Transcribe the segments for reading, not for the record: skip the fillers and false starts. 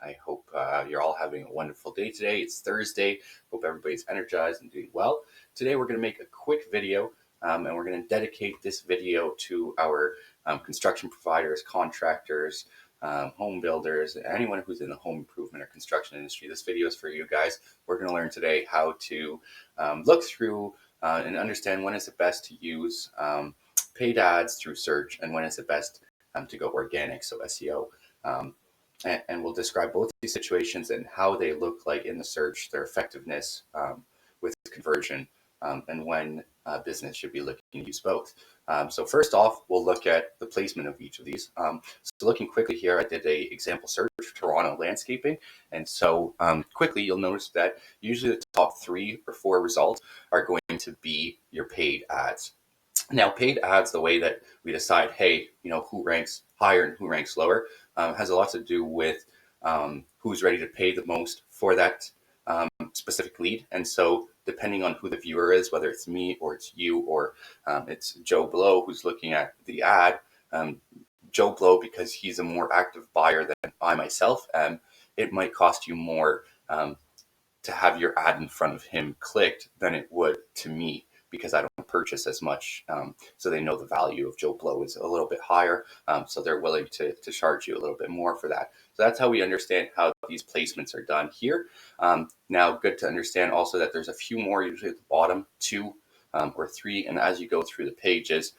I hope you're all having a wonderful day today. It's Thursday. Hope everybody's energized and doing well. Today we're going to make a quick video and we're going to dedicate this video to our construction providers, contractors, home builders, anyone who's in the home improvement or construction industry. This video is for you guys. We're going to learn today how to look through and understand when is it best to use paid ads through search and when is it best to go organic, so SEO. And we'll describe both these situations and how they look like in the search, their effectiveness with conversion, and when business should be looking to use both. So first off, we'll look at the placement of each of these. So looking quickly here, I did a example search for Toronto landscaping. And so quickly, you'll notice that usually the top 3 or 4 results are going to be your paid ads. Now, paid ads, the way that we decide, hey, who ranks higher and who ranks lower, has a lot to do with who's ready to pay the most for that specific lead. And so depending on who the viewer is, whether it's me or it's you or it's Joe Blow who's looking at the ad, Joe Blow, because he's a more active buyer than I myself am, it might cost you more to have your ad in front of him clicked than it would to me, because I don't purchase as much. So they know the value of Joe Blow is a little bit higher. So they're willing to charge you a little bit more for that. So that's how we understand how these placements are done here. Now, good to understand also that there's a few more usually at the bottom, 2 or 3. And as you go through the pages,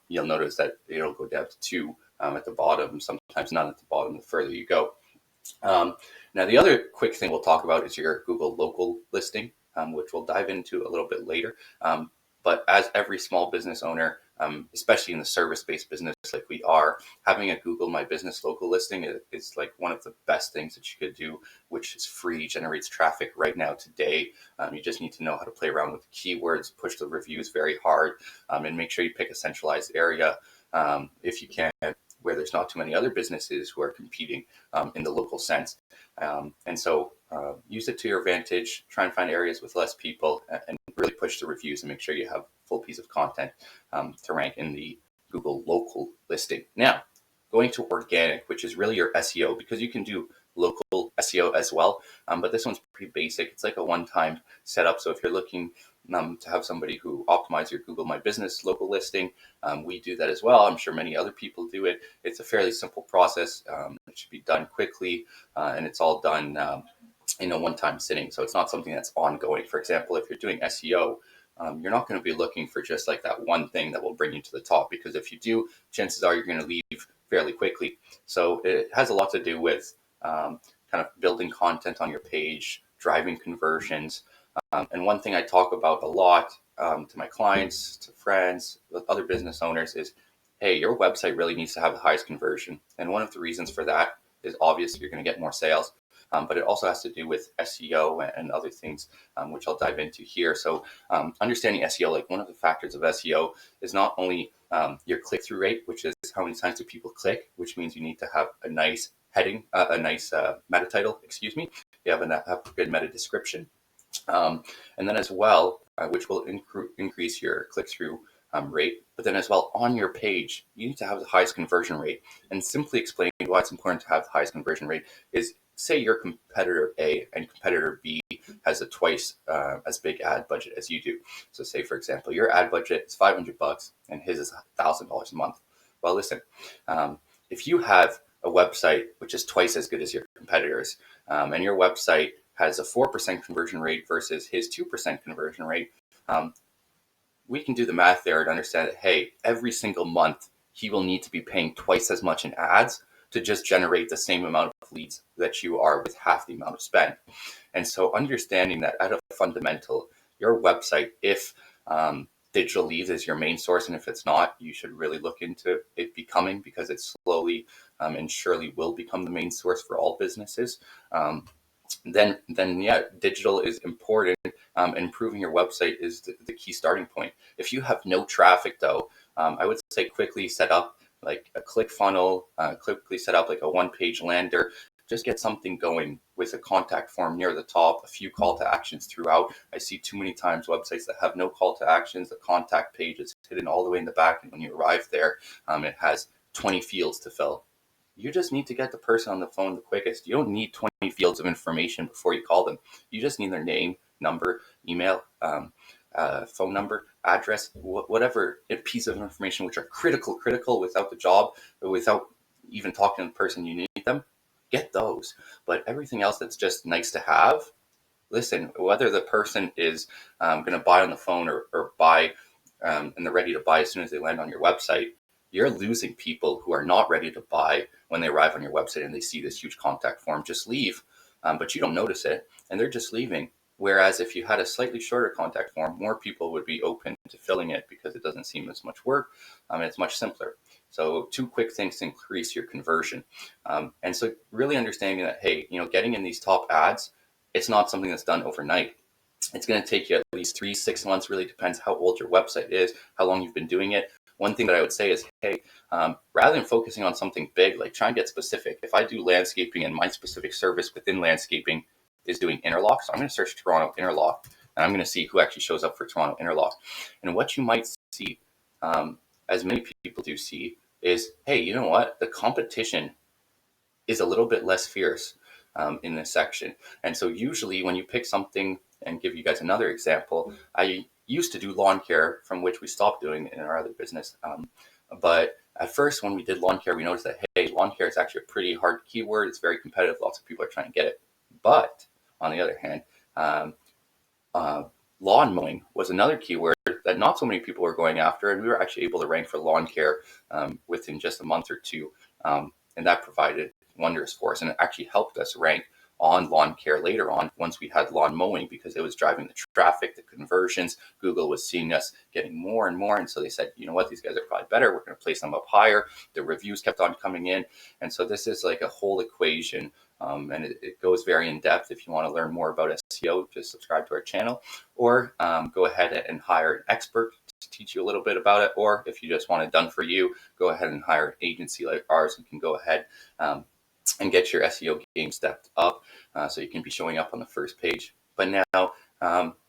you'll notice that it'll go down to 2 at the bottom, sometimes none at the bottom the further you go. Now, the other quick thing we'll talk about is your Google local listing, which we'll dive into a little bit later. But as every small business owner, especially in the service-based business like we are, having a Google My Business local listing is like one of the best things that you could do, which is free, generates traffic right now today. You just need to know how to play around with the keywords, push the reviews very hard, and make sure you pick a centralized area if you can, where there's not too many other businesses who are competing in the local sense. And so use it to your advantage, try and find areas with less people and really push the reviews and make sure you have a full piece of content to rank in the Google local listing. Now, going to organic, which is really your SEO, because you can do local SEO as well, but this one's pretty basic. It's like a one-time setup. So if you're looking to have somebody who optimize your Google My Business local listing, we do that as well. I'm sure many other people do it. It's a fairly simple process. It should be done quickly, and it's all done in a one-time sitting. So it's not something that's ongoing. For example, if you're doing SEO, you're not going to be looking for just like that one thing that will bring you to the top, because if you do, chances are you're going to leave fairly quickly. So it has a lot to do with kind of building content on your page, driving conversions. And one thing I talk about a lot to my clients, to friends, with other business owners is, hey, your website really needs to have the highest conversion. And one of the reasons for that is obvious, you're going to get more sales. But it also has to do with SEO and other things, which I'll dive into here. So understanding SEO, like one of the factors of SEO is not only your click-through rate, which is how many times do people click, which means you need to have a nice heading, a nice meta title, You have a good meta description. And then as well, which will increase your click-through rate, but then as well on your page, you need to have the highest conversion rate. And simply explaining why it's important to have the highest conversion rate is, say your competitor A and competitor B has a twice as big ad budget as you do. So say, for example, your ad budget is $500 and his is $1,000 a month. Well, listen, if you have a website which is twice as good as your competitors, and your website has a 4% conversion rate versus his 2% conversion rate, we can do the math there and understand that, hey, every single month he will need to be paying twice as much in ads to just generate the same amount of leads that you are with half the amount of spend. And so understanding that at a fundamental, your website, if digital leads is your main source, and if it's not, you should really look into it becoming, because it slowly and surely will become the main source for all businesses. Then yeah, digital is important. Improving your website is the key starting point. If you have no traffic though, I would say quickly set up like a click funnel, quickly set up like a one-page lander. Just get something going with a contact form near the top, a few call to actions throughout. I see too many times websites that have no call to actions. The contact page is hidden all the way in the back, and when you arrive there, it has 20 fields to fill. You just need to get the person on the phone the quickest. You don't need 20 fields of information before you call them. You just need their name, number, email, phone number, address, whatever piece of information which are critical without the job, without even talking to the person you need them. Get those. But everything else that's just nice to have, listen, whether the person is going to buy on the phone or buy and they're ready to buy as soon as they land on your website, you're losing people who are not ready to buy when they arrive on your website and they see this huge contact form. Just leave, but you don't notice it, and they're just leaving. Whereas if you had a slightly shorter contact form, more people would be open to filling it because it doesn't seem as much work, and it's much simpler. So 2 quick things to increase your conversion. And so really understanding that, hey, getting in these top ads, it's not something that's done overnight. It's going to take you at least 3-6 months, really depends how old your website is, how long you've been doing it. One thing that I would say is, hey, rather than focusing on something big, like try and get specific. If I do landscaping and my specific service within landscaping is doing interlock, so I'm going to search Toronto interlock, and I'm going to see who actually shows up for Toronto interlock. And what you might see, as many people do see, is, hey, you know what? The competition is a little bit less fierce in this section. And so usually when you pick something, and give you guys another example, I used to do lawn care, from which we stopped doing in our other business. But at first, when we did lawn care, we noticed that, hey, lawn care is actually a pretty hard keyword. It's very competitive. Lots of people are trying to get it. But on the other hand, lawn mowing was another keyword that not so many people were going after. And we were actually able to rank for lawn care within just a month or two. And that provided wonders for us. And it actually helped us rank on lawn care later on once we had lawn mowing, because it was driving the traffic, the conversions. Google was seeing us getting more and more. And so they said, you know what, these guys are probably better. We're going to place them up higher. The reviews kept on coming in. And so this is like a whole equation. And it goes very in depth. If you want to learn more about SEO, just subscribe to our channel, or go ahead and hire an expert to teach you a little bit about it. Or if you just want it done for you, go ahead and hire an agency like ours and can go ahead and get your SEO game stepped up so you can be showing up on the first page. But now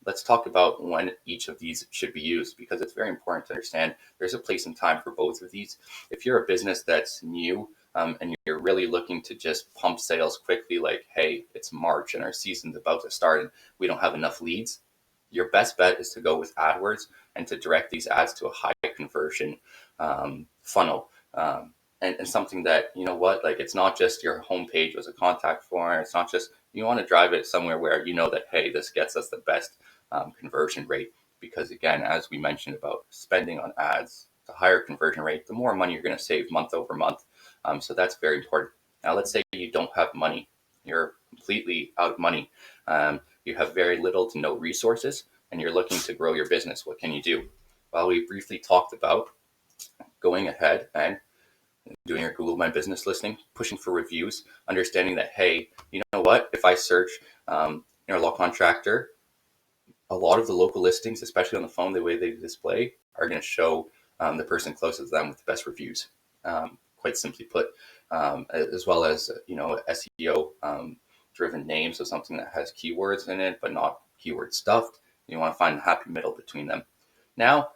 let's talk about when each of these should be used, because it's very important to understand there's a place and time for both of these. If you're a business that's new and you're really looking to just pump sales quickly, like, hey, it's March and our season's about to start and we don't have enough leads, your best bet is to go with AdWords and to direct these ads to a high conversion funnel. And something that, you know what, like, it's not just your homepage was a contact form. It's not just, you want to drive it somewhere where you know that, hey, this gets us the best conversion rate. Because again, as we mentioned about spending on ads, the higher conversion rate, the more money you're going to save month over month. So that's very important. Now, let's say you don't have money. You're completely out of money. You have very little to no resources, and you're looking to grow your business. What can you do? Well, we briefly talked about going ahead and doing your Google My Business listing, pushing for reviews, understanding that, hey, you know what, if I search interlock contractor, a lot of the local listings, especially on the phone, the way they display, are going to show the person closest to them with the best reviews, quite simply put, as well as, SEO driven names, so something that has keywords in it, but not keyword stuffed. You want to find a happy middle between them. Now,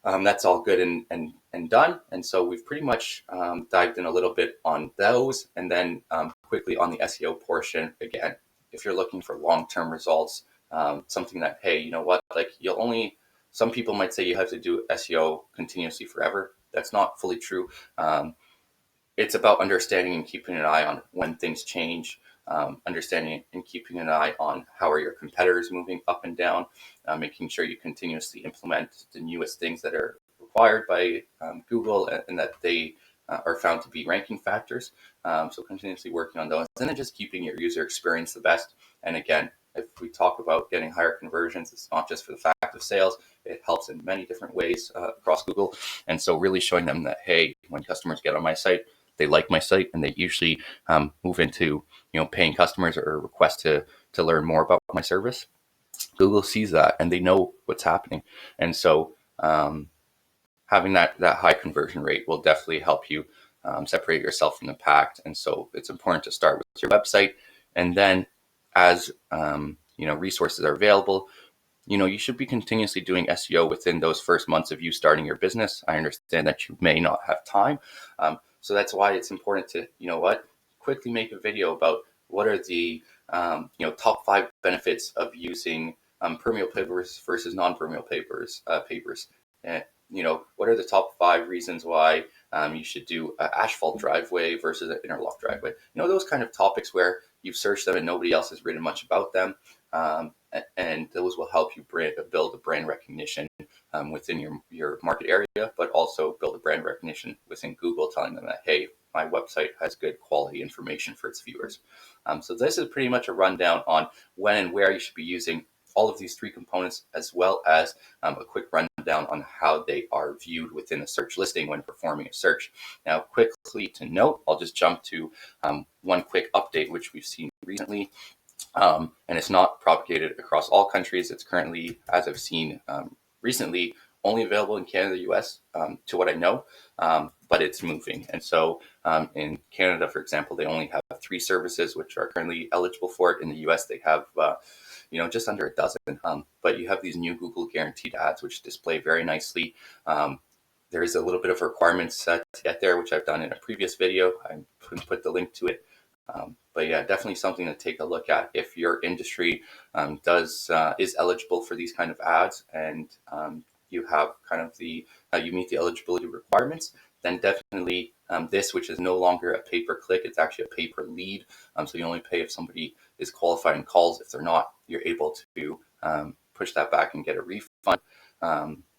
that's all good and done. And so we've pretty much dived in a little bit on those, and then quickly on the SEO portion. Again, if you're looking for long-term results, something that, hey, you know what, like, some people might say you have to do SEO continuously forever. That's not fully true. It's about understanding and keeping an eye on when things change, understanding and keeping an eye on how are your competitors moving up and down, making sure you continuously implement the newest things that are required by Google and that they are found to be ranking factors. So continuously working on those, and then just keeping your user experience the best. And again, if we talk about getting higher conversions, it's not just for the fact of sales. It helps in many different ways across Google. And so really showing them that, hey, when customers get on my site, they like my site, and they usually move into paying customers or request to learn more about my service. Google sees that and they know what's happening. And so having that high conversion rate will definitely help you separate yourself from the pack. And so it's important to start with your website, and then as resources are available, you should be continuously doing SEO within those first months of you starting your business. I understand that you may not have time, So that's why it's important to, quickly make a video about what are the top 5 benefits of using permeable papers versus non-permeable papers. And what are the top 5 reasons why you should do an asphalt driveway versus an interlock driveway? Those kind of topics where you've searched them and nobody else has written much about them. And those will help you build a brand recognition within your market area, but also build a brand recognition within Google, telling them that, hey, my website has good quality information for its viewers. So this is pretty much a rundown on when and where you should be using all of these 3 components, as well as a quick rundown on how they are viewed within a search listing when performing a search. Now, quickly to note, I'll just jump to one quick update, which we've seen recently. And it's not propagated across all countries. It's currently, as I've seen recently, only available in Canada, US, to what I know, but it's moving. And so in Canada, for example, they only have 3 services which are currently eligible for it. In the US, they have just under a dozen. But you have these new Google guaranteed ads, which display very nicely. There is a little bit of requirements to get there, which I've done in a previous video. I put the link to it. But yeah, definitely something to take a look at if your industry is eligible for these kind of ads, and you have kind of you meet the eligibility requirements. Then definitely this, which is no longer a pay-per-click, it's actually a pay-per-lead. So you only pay if somebody is qualified and calls. If they're not, you're able to push that back and get a refund.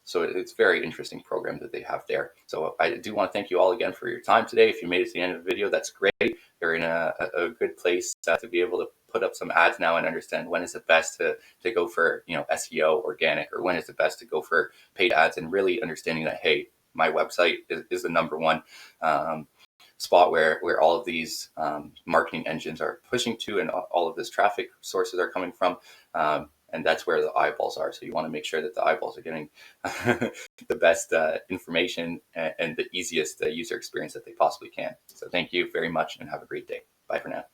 So it's a very interesting program that they have there. So I do want to thank you all again for your time today. If you made it to the end of the video, that's great. You're in a good place to be able to put up some ads now and understand when is it best to go for SEO, organic, or when is it best to go for paid ads, and really understanding that, hey, my website is the number one spot where all of these marketing engines are pushing to, and all of this traffic sources are coming from. And that's where the eyeballs are. So you want to make sure that the eyeballs are getting the best information and the easiest user experience that they possibly can. So thank you very much and have a great day. Bye for now.